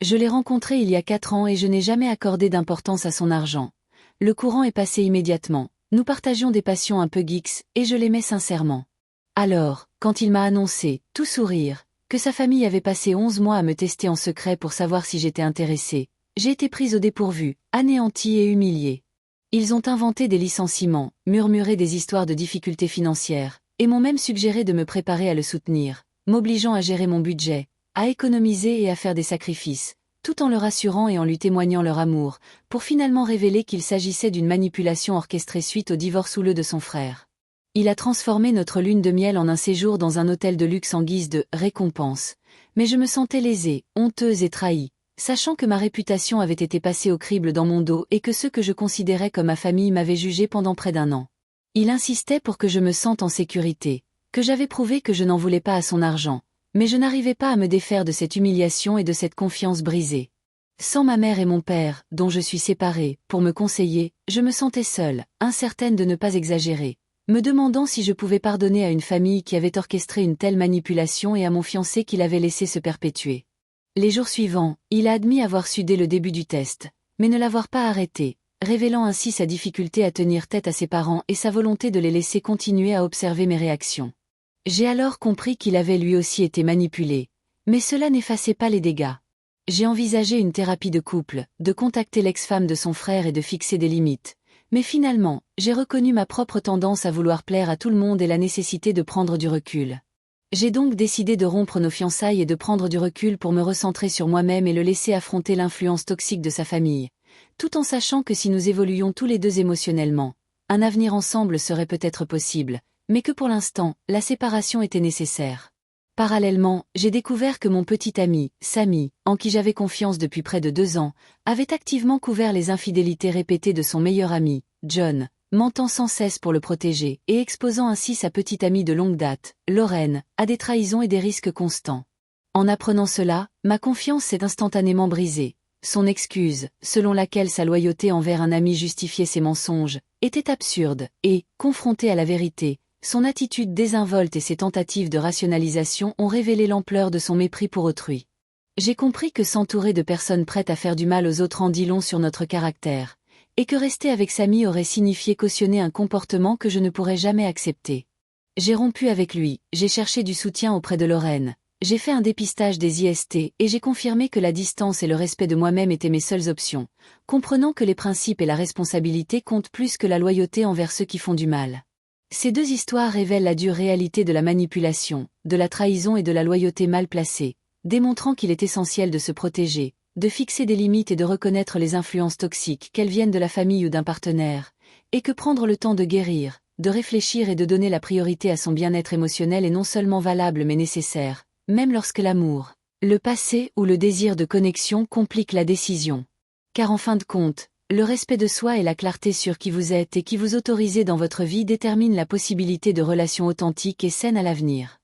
Je l'ai rencontré il y a 4 ans et je n'ai jamais accordé d'importance à son argent. Le courant est passé immédiatement, nous partagions des passions un peu geeks, et je l'aimais sincèrement. Alors, quand il m'a annoncé, tout sourire, que sa famille avait passé 11 mois à me tester en secret pour savoir si j'étais intéressée, j'ai été prise au dépourvu, anéantie et humiliée. Ils ont inventé des licenciements, murmuré des histoires de difficultés financières, et m'ont même suggéré de me préparer à le soutenir, m'obligeant à gérer mon budget, à économiser et à faire des sacrifices, tout en le rassurant et en lui témoignant leur amour, pour finalement révéler qu'il s'agissait d'une manipulation orchestrée suite au divorce houleux de son frère. Il a transformé notre lune de miel en un séjour dans un hôtel de luxe en guise de récompense, mais je me sentais lésée, honteuse et trahie, sachant que ma réputation avait été passée au crible dans mon dos et que ceux que je considérais comme ma famille m'avaient jugée pendant près d'1 an. Il insistait pour que je me sente en sécurité, que j'avais prouvé que je n'en voulais pas à son argent, mais je n'arrivais pas à me défaire de cette humiliation et de cette confiance brisée. Sans ma mère et mon père, dont je suis séparée, pour me conseiller, je me sentais seule, incertaine de ne pas exagérer, me demandant si je pouvais pardonner à une famille qui avait orchestré une telle manipulation et à mon fiancé qui l'avait laissé se perpétuer. Les jours suivants, il a admis avoir su dès le début du test, mais ne l'avoir pas arrêté, révélant ainsi sa difficulté à tenir tête à ses parents et sa volonté de les laisser continuer à observer mes réactions. J'ai alors compris qu'il avait lui aussi été manipulé, mais cela n'effaçait pas les dégâts. J'ai envisagé une thérapie de couple, de contacter l'ex-femme de son frère et de fixer des limites, mais finalement, j'ai reconnu ma propre tendance à vouloir plaire à tout le monde et la nécessité de prendre du recul. J'ai donc décidé de rompre nos fiançailles et de prendre du recul pour me recentrer sur moi-même et le laisser affronter l'influence toxique de sa famille, tout en sachant que si nous évoluions tous les deux émotionnellement, un avenir ensemble serait peut-être possible, mais que pour l'instant, la séparation était nécessaire. Parallèlement, j'ai découvert que mon petit ami, Samy, en qui j'avais confiance depuis près de 2 ans, avait activement couvert les infidélités répétées de son meilleur ami, John, mentant sans cesse pour le protéger et exposant ainsi sa petite amie de longue date, Lorraine, à des trahisons et des risques constants. En apprenant cela, ma confiance s'est instantanément brisée. Son excuse, selon laquelle sa loyauté envers un ami justifiait ses mensonges, était absurde, et, confrontée à la vérité, son attitude désinvolte et ses tentatives de rationalisation ont révélé l'ampleur de son mépris pour autrui. J'ai compris que s'entourer de personnes prêtes à faire du mal aux autres en dit long sur notre caractère, et que rester avec Samy aurait signifié cautionner un comportement que je ne pourrais jamais accepter. J'ai rompu avec lui, j'ai cherché du soutien auprès de Lorraine, j'ai fait un dépistage des IST et j'ai confirmé que la distance et le respect de moi-même étaient mes seules options, comprenant que les principes et la responsabilité comptent plus que la loyauté envers ceux qui font du mal. Ces 2 histoires révèlent la dure réalité de la manipulation, de la trahison et de la loyauté mal placée, démontrant qu'il est essentiel de se protéger, de fixer des limites et de reconnaître les influences toxiques, qu'elles viennent de la famille ou d'un partenaire, et que prendre le temps de guérir, de réfléchir et de donner la priorité à son bien-être émotionnel est non seulement valable mais nécessaire, même lorsque l'amour, le passé ou le désir de connexion compliquent la décision. Car en fin de compte, le respect de soi et la clarté sur qui vous êtes et qui vous autorisez dans votre vie déterminent la possibilité de relations authentiques et saines à l'avenir.